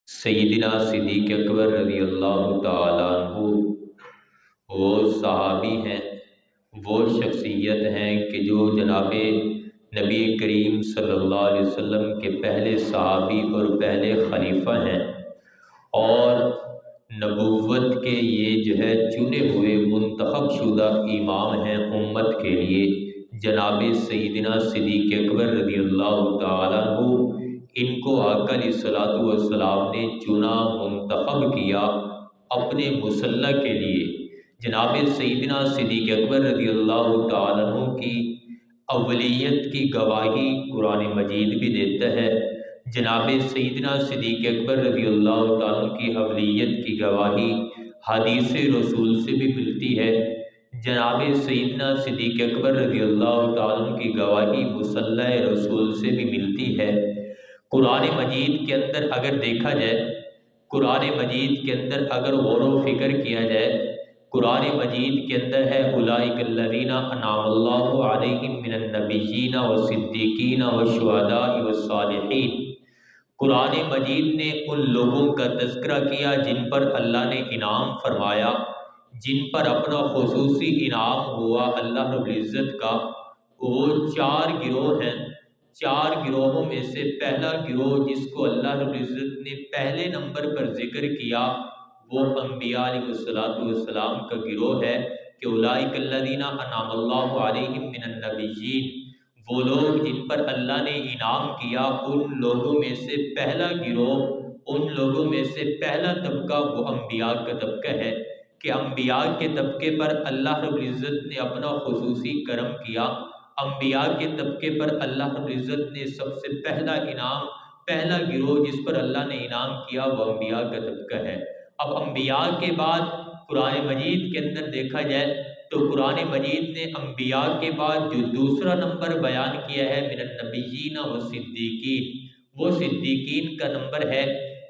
سیدنا صدیق اکبر رضی اللہ تعالیٰ عنہ وہ صحابی ہیں، وہ شخصیت ہیں کہ جو جناب نبی کریم صلی اللہ علیہ وسلم کے پہلے صحابی اور پہلے خلیفہ ہیں، اور نبوت کے یہ جو ہے چنے ہوئے منتخب شدہ امام ہیں امت کے لیے۔ جناب سیدنا صدیق اکبر رضی اللہ تعالیٰ عنہ، ان کو آقا علیہ الصلوۃ والسلام نے چنا، منتخب کیا اپنے مصلی کے لیے۔ جناب سیدنا صدیق اکبر رضی اللہ تعالیٰ عنہ کی اولیت کی گواہی قرآن مجید بھی دیتا ہے۔ جناب سیدنا صدیق اکبر رضی اللہ تعالیٰ عنہ کی اولیت کی گواہی حدیث رسول سے بھی ملتی ہے۔ جناب سیدنا صدیق اکبر رضی اللہ تعالیٰ عنہ کی گواہی مصلی رسول سے بھی ملتی ہے۔ قرآن مجید کے اندر اگر دیکھا جائے، قرآن مجید کے اندر اگر غور و فکر کیا جائے، قرآن مجید کے اندر ہے اولئک الذین انعم اللہ علیہم من النبیین والصدیقین والشہداء والصالحین۔ قرآن مجید نے ان لوگوں کا تذکرہ کیا جن پر اللہ نے انعام فرمایا، جن پر اپنا خصوصی انعام ہوا اللہ رب العزت کا۔ وہ چار گروہ ہیں، چار گروہوں میں سے پہلا گروہ جس کو اللہ رب العزت نے پہلے نمبر پر ذکر کیا وہ انبیاء علیہ الصلوۃ والسلام کا گروہ ہے کہ اولئک الذین انعم اللہ علیہم من النبیین۔ وہ لوگ جن پر اللہ نے انعام کیا، ان لوگوں میں سے پہلا گروہ، ان لوگوں میں سے پہلا طبقہ وہ انبیاء کا طبقہ ہے کہ انبیاء کے طبقے پر اللہ رب العزت نے اپنا خصوصی کرم کیا۔ انبیاء کے طبقے پر اللہ رب العزت نے سب سے پہلا انعام، پہلا گروہ جس پر اللہ نے انعام کیا وہ انبیاء کا طبقہ ہے۔ اب انبیاء کے بعد قرآن مجید کے اندر دیکھا جائے تو قرآن مجید نے انبیاء کے بعد جو دوسرا نمبر بیان کیا ہے من النبیین والصدیقین، وہ صدیقین کا نمبر ہے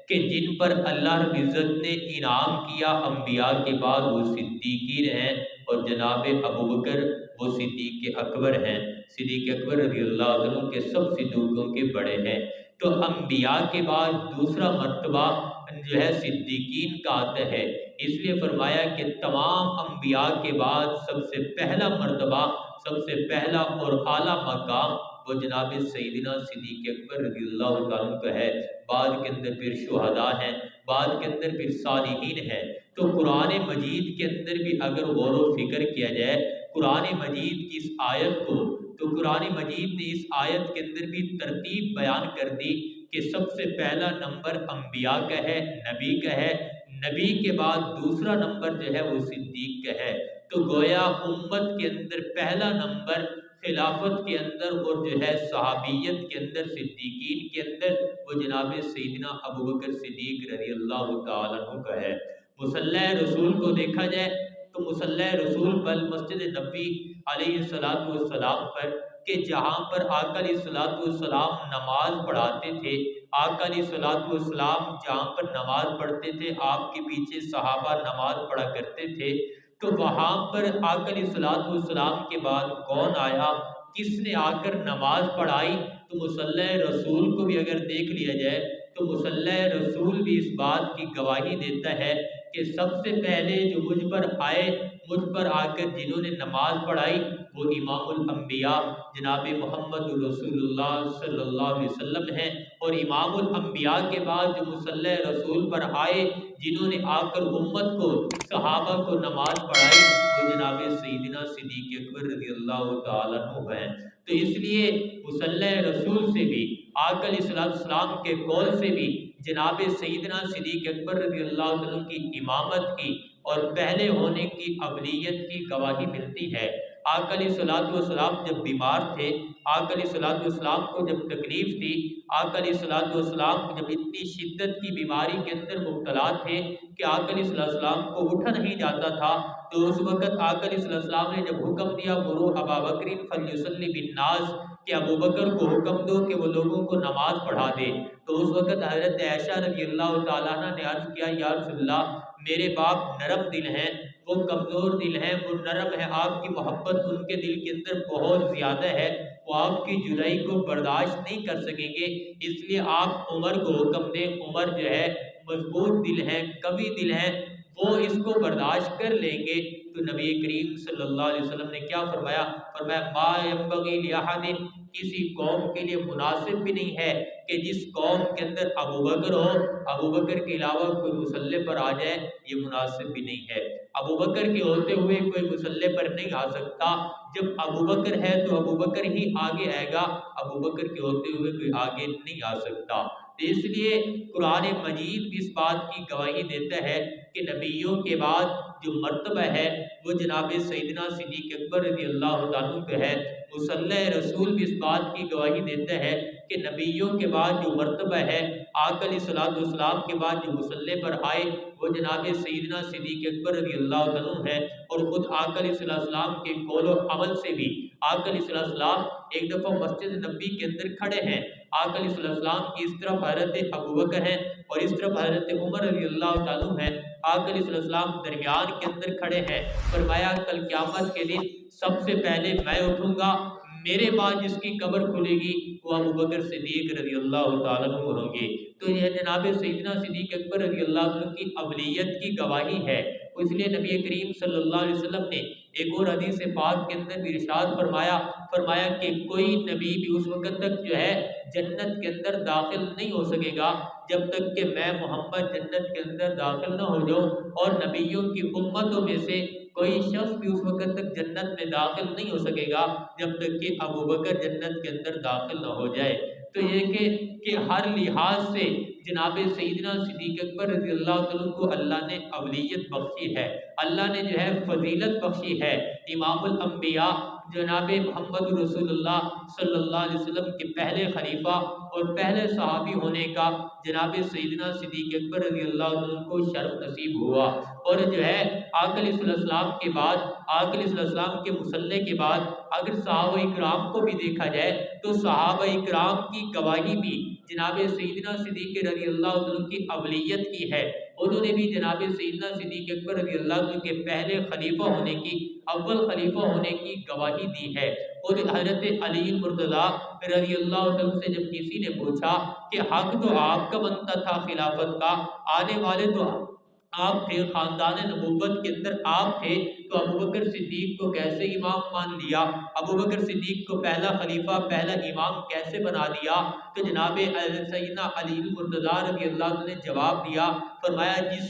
کہ جن پر اللہ رب العزت نے انعام کیا انبیاء کے بعد وہ صدیقین ہیں، اور جناب ابوبکر وہ صدیق اکبر ہیں۔ صدیق اکبر رضی اللہ عنہ کے سب صدیقوں کے بڑے ہیں۔ تو انبیاء کے بعد دوسرا مرتبہ جو ہے صدیقین کا آتا ہے، اس لیے فرمایا کہ تمام انبیاء کے بعد سب سے پہلا مرتبہ، سب سے پہلا اور اعلیٰ مقام وہ جناب سیدنا صدیق اکبر رضی اللہ تعالیٰ کا ہے۔ بعد کے اندر پھر شہداء ہیں، بعد کے اندر پھر صالحین ہیں۔ تو قرآن مجید کے اندر بھی اگر غور و فکر کیا جائے قرآن مجید کی اس آیت کو، تو قرآن مجید نے اس آیت کے اندر بھی ترتیب بیان کر دی کہ سب سے پہلا نمبر انبیاء کا ہے، نبی کا ہے، نبی کے بعد دوسرا نمبر جو ہے وہ صدیق کا ہے۔ تو گویا امت کے اندر پہلا نمبر خلافت کے اندر اور جو ہے صحابیت کے اندر، صدیقین کے اندر وہ جناب سیدنا ابوبکر صدیق رضی اللہ تعالیٰ عنہ کا ہے۔ مصلی رسول کو دیکھا جائے تو مصلی رسول پر مسجد نبوی علیہ الصلوۃ والسلام پر کہ جہاں پر آقا علیہ الصلوۃ والسلام نماز پڑھاتے تھے، آقا علیہ الصلوۃ والسلام جہاں پر نماز پڑھتے تھے آپ کے پیچھے صحابہ نماز پڑھا کرتے تھے، تو وہاں پر آقا علیہ الصلوۃ والسلام کے بعد کون آیا، کس نے آ کر نماز پڑھائی؟ تو مصلی رسول کو بھی اگر دیکھ لیا جائے تو مصلی رسول بھی اس بات کی گواہی دیتا ہے کہ سب سے پہلے جو مجھ پر آئے، مجھ پر آ کر جنہوں نے نماز پڑھائی وہ امام الانبیاء جناب محمد رسول اللہ صلی اللہ علیہ وسلم ہیں، اور امام الانبیاء کے بعد جو مصلی رسول پر آئے جنہوں نے آ کر امت کو، صحابہ کو نماز پڑھائی وہ جناب سیدنا صدیق اکبر رضی اللہ تعالیٰ عنہ ہیں۔ تو اس لیے مصلی رسول سے بھی، آقا علیہ السلام کے قول سے بھی جناب سیدنا صدیق اکبر رضی اللہ عنہ کی امامت کی اور پہلے ہونے کی اولیت کی گواہی ملتی ہے۔ آقا علیہ السلام جب بیمار تھے، آقا علیہ السلام کو جب تکلیف تھی، آقا علیہ السلام جب اتنی شدت کی بیماری کے اندر مبتلا تھے کہ آقا علیہ السلام کو اٹھا نہیں جاتا تھا، تو اس وقت آقا علیہ السلام نے جب حکم دیا مروا ابا بکر فلیصلی بالناس کہ ابو بکر کو حکم دو کہ وہ لوگوں کو نماز پڑھا دے، تو اس وقت حضرت عائشہ رضی اللہ تعالیٰ عنہ نے عرض کیا یا رسول اللہ میرے باپ نرم دل ہیں، وہ کمزور دل ہیں، وہ نرم ہے، آپ کی محبت ان کے دل کے اندر بہت زیادہ ہے، وہ آپ کی جدائی کو برداشت نہیں کر سکیں گے، اس لیے آپ عمر کو حکم دیں۔ عمر جو ہے مضبوط دل ہیں، قوی دل ہیں، وہ اس کو برداشت کر لیں گے۔ تو نبی کریم صلی اللہ علیہ وسلم نے کیا فرمایا؟ فرمایا ما ينبغي لأحد، کسی قوم کے لیے مناسب بھی نہیں ہے کہ جس قوم کے اندر ابو بکر ہو، ابو بکر کے علاوہ کوئی مصلی پر آ جائے، یہ مناسب بھی نہیں ہے۔ ابو بکر کے ہوتے ہوئے کوئی مصلی پر نہیں آ سکتا۔ جب ابو بکر ہے تو ابو بکر ہی آگے آئے گا، ابو بکر کے ہوتے ہوئے کوئی آگے نہیں آ سکتا۔ اس لیے قرآن مجید بھی اس بات کی گواہی دیتا ہے کہ نبیوں کے بعد جو مرتبہ ہے وہ جناب سیدنا صدیق اکبر رضی اللہ عنہ پہ ہے۔ مصلی رسول بھی اس بات کی گواہی دیتا ہے کہ نبیوں کے بعد جو مرتبہ ہے، آقا علیہ الصلوۃ والسلام کے بعد جو مصلی پر آئے وہ جناب سیدنا صدیق اکبر رضی اللہ عنہ ہے۔ اور خود آقا علیہ السلام کے قول و عمل سے بھی آقا علیہ السلام ایک دفعہ مسجد نبی کے اندر کھڑے ہیں، آقا علیہ السلام کی اس طرف حضرت ابو بکر ہیں اور اس طرف حضرت عمر رضی اللہ عنہ ہیں، آقا علیہ السلام درمیان کے اندر کھڑے ہیں۔ فرمایا کل قیامت کے دن سب سے پہلے میں اٹھوں گا، میرے بعد جس کی قبر کھلے گی وہ ابو بکر صدیق رضی اللہ تعالیٰ عنہ ہوں گے۔ تو یہ جناب سیدنا صدیق اکبر رضی اللہ عنہ کی اولیت کی گواہی ہے۔ اس لیے نبی کریم صلی اللہ علیہ وسلم نے ایک اور حدیث پاک کے اندر بھی ارشاد فرمایا کہ کوئی نبی بھی اس وقت تک جو ہے جنت کے اندر داخل نہیں ہو سکے گا جب تک کہ میں محمد جنت کے اندر داخل نہ ہو جاؤں، اور نبیوں کی امتوں میں سے کوئی شخص بھی اس وقت تک جنت میں داخل نہیں ہو سکے گا جب تک کہ ابو بکر جنت کے اندر داخل نہ ہو جائے۔ تو یہ کہ ہر لحاظ سے جناب سیدنا صدیق اکبر رضی اللہ عنہ کو اللہ نے اولیت بخشی ہے، اللہ نے جو ہے فضیلت بخشی ہے۔ امام الانبیاء جناب محمد رسول اللہ صلی اللہ علیہ وسلم کے پہلے خلیفہ اور پہلے صحابی ہونے کا جناب سیدنا صدیق اکبر رضی اللہ عنہ کو شرف نصیب ہوا۔ اور جو ہے آقا علیہ السلام کے بعد، آقا علیہ السلام کے مصلی کے بعد اگر صحابہ اکرام کو بھی دیکھا جائے تو صحابہ اکرام کی گواہی بھی جناب سیدنا صدیق رضی اللہ عنہ کی اولیت کی ہے۔ انہوں نے بھی جناب سیدنا صدیق اکبر رضی اللہ عنہ کے پہلے خلیفہ ہونے کی، اول خلیفہ ہونے کی گواہی دی ہے۔ اور حضرت علی مرتضیٰ رضی اللہ عنہ سے جب کسی نے پوچھا کہ حق تو آپ کا بنتا تھا خلافت کا، آنے والے تو آپ تھے، خاندان نبوت کے اندر آپ تھے، تو ابو بکر صدیق کو کیسے امام مان لیا؟ ابو بکر صدیق کو پہلا خلیفہ، پہلا امام کیسے بنا دیا؟ تو جناب سیدنا علی مرتضیٰ رضی اللہ عنہ نے جواب دیا، فرمایا جس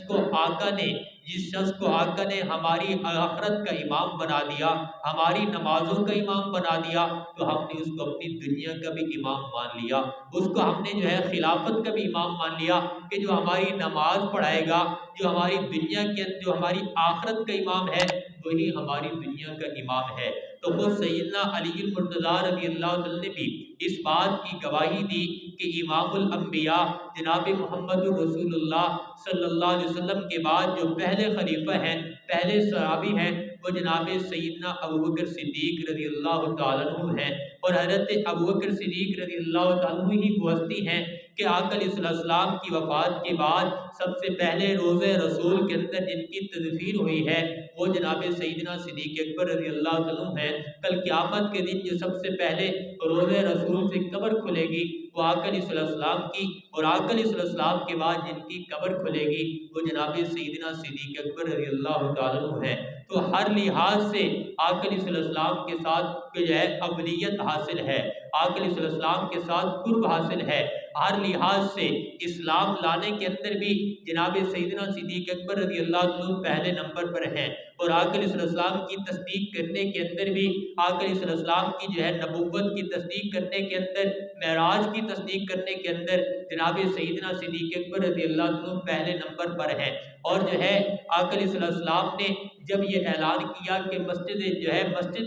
شخص کو آقا نے ہماری آخرت کا امام بنا دیا، ہماری نمازوں کا امام بنا دیا، تو ہم نے اس کو اپنی دنیا کا بھی امام مان لیا، اس کو ہم نے جو ہے خلافت کا بھی امام مان لیا کہ جو ہماری نماز پڑھائے گا، جو ہماری دنیا کے جو ہماری آخرت کا امام ہے وہی ہماری دنیا کا امام ہے۔ تو خود سیدنا علی مرتضیٰ رضی اللہ عنہ نے بھی اس بات کی گواہی دی کہ امام الانبیاء جناب محمد رسول اللہ صلی اللہ علیہ وسلم کے بعد جو پہلے خلیفہ ہیں، پہلے صحابی ہیں، وہ جناب سیدنا ابو بکر صدیق رضی اللہ تعالیٰ عنہ ہیں۔ اور حضرت ابو بکر صدیق رضی اللہ تعالیٰ عنہ ہی وہ ہستی ہیں کہ آقا علیہ السلام کی وفات کے بعد سب سے پہلے روضہ رسول کے اندر جن کی تدفین ہوئی ہے وہ جناب سیدنا صدیق اکبر رضی اللہ عنہ ہیں۔ کل قیامت کے دن جو سب سے پہلے روضہ رسول سے قبر کھلے گی وہ آقا علیہ السلام کی، اور آقا علیہ السلام کے بعد جن کی قبر کھلے گی وہ جناب سیدنا صدیق اکبر رضی اللہ تعالیٰ عنہ ہیں۔ تو ہر لحاظ سے آقا علیہ السلام کے ساتھ جو ہے اولیت حاصل ہے، آقا علیہ السلام کے ساتھ قرب حاصل ہے۔ ہر لحاظ سے اسلام لانے کے اندر بھی جناب سیدنا صدیق اکبر رضی اللہ عنہ پہلے نمبر پر ہیں، اور آقا علیہ السلام کی تصدیق کرنے کے اندر بھی، آقا علیہ السلام کی جو ہے نبوت کی تصدیق کرنے کے اندر، معراج کی تصدیق کرنے کے اندر جناب سیدنا صدیق اکبر رضی اللہ عنہ پہلے نمبر پر ہیں۔ اور جو ہے آقا علیہ السلام نے جب یہ اعلان کیا کہ مسجد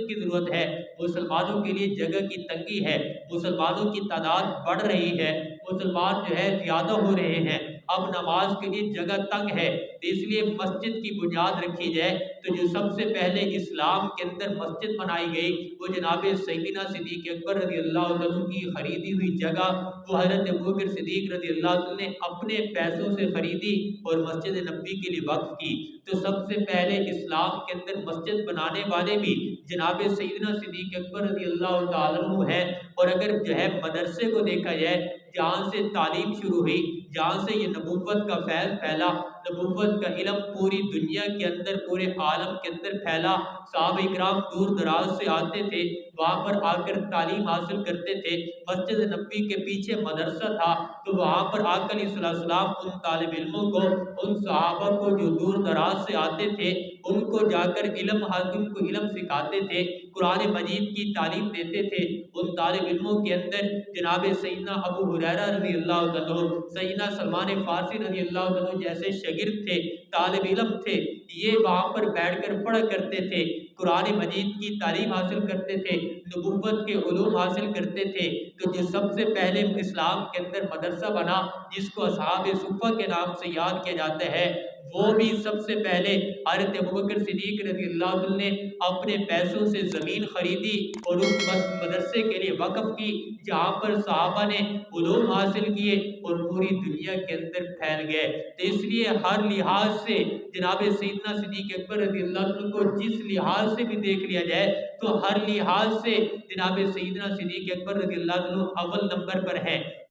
کی ضرورت ہے، مسلمانوں کے لیے جگہ کی تنگی ہے، مسلمانوں کی تعداد بڑھ رہی ہے، مسلمان جو ہے زیادہ ہو رہے ہیں، اب نماز کے لیے جگہ تنگ ہے تو اس لیے مسجد کی بنیاد رکھی جائے۔ تو جو سب سے پہلے اسلام کے اندر مسجد بنائی گئی وہ جناب سیدنا صدیق اکبر رضی اللہ عنہ کی خریدی ہوئی جگہ، وہ حضرت ابوبکر صدیق رضی اللہ عنہ نے اپنے پیسوں سے خریدی اور مسجد نبوی کے لیے وقف کی۔ تو سب سے پہلے اسلام کے اندر مسجد بنانے والے بھی جناب سیدنا صدیق اکبر رضی اللہ تعالیٰ عنہ ہے۔ اور اگر جو ہے مدرسے کو دیکھا جائے جہاں سے تعلیم شروع ہوئی، جہاں سے یہ نبوت کا فیض پھیلا، نبوت کا علم پوری دنیا کے اندر، پورے عالم کے اندر پھیلا، صحابہ اکرام دور دراز سے آتے تھے، وہاں پر آ کر تعلیم حاصل کرتے تھے۔ مسجد نبوی کے پیچھے مدرسہ تھا، تو وہاں پر آ کر علیہ السلام ان طالب علموں کو، ان صحابہ کو جو دور دراز سے آتے تھے، ان کو جا کر ان کو علم سکھاتے تھے، قرآن مجید کی تعلیم دیتے تھے۔ ان طالب علموں کے اندر جناب سیدنا ابو ہریرہ رضی اللہ عنہ، سیدنا سلمان فارسی رضی اللہ عنہ جیسے شاگرد تھے، طالب علم تھے، یہ وہاں پر بیٹھ کر پڑھا کرتے تھے، قرآن مجید کی تعلیم حاصل کرتے تھے، نبوت کے علوم حاصل کرتے تھے۔ تو جو سب سے پہلے اسلام کے اندر مدرسہ بنا جس کو اصحاب صفہ کے نام سے یاد کیا جاتا ہے، وہ بھی سب سے پہلے حضرت ابوبکر صدیق رضی اللہ عنہ نے اپنے پیسوں سے زمین خریدی اور اس مدرسے کے لیے وقف کی، جہاں پر صحابہ نے علوم حاصل کیے اور پوری دنیا کے اندر پھیل گئے۔ تو اس لیے ہر لحاظ سے جناب سیدنا صدیق اکبر رضی اللہ عنہ کو جس لحاظ سے بھی دیکھ لیا جائے تو ہر لحاظ سے جناب سیدنا صدیق اکبر رضی اللہ عنہ اول نمبر پر ہے۔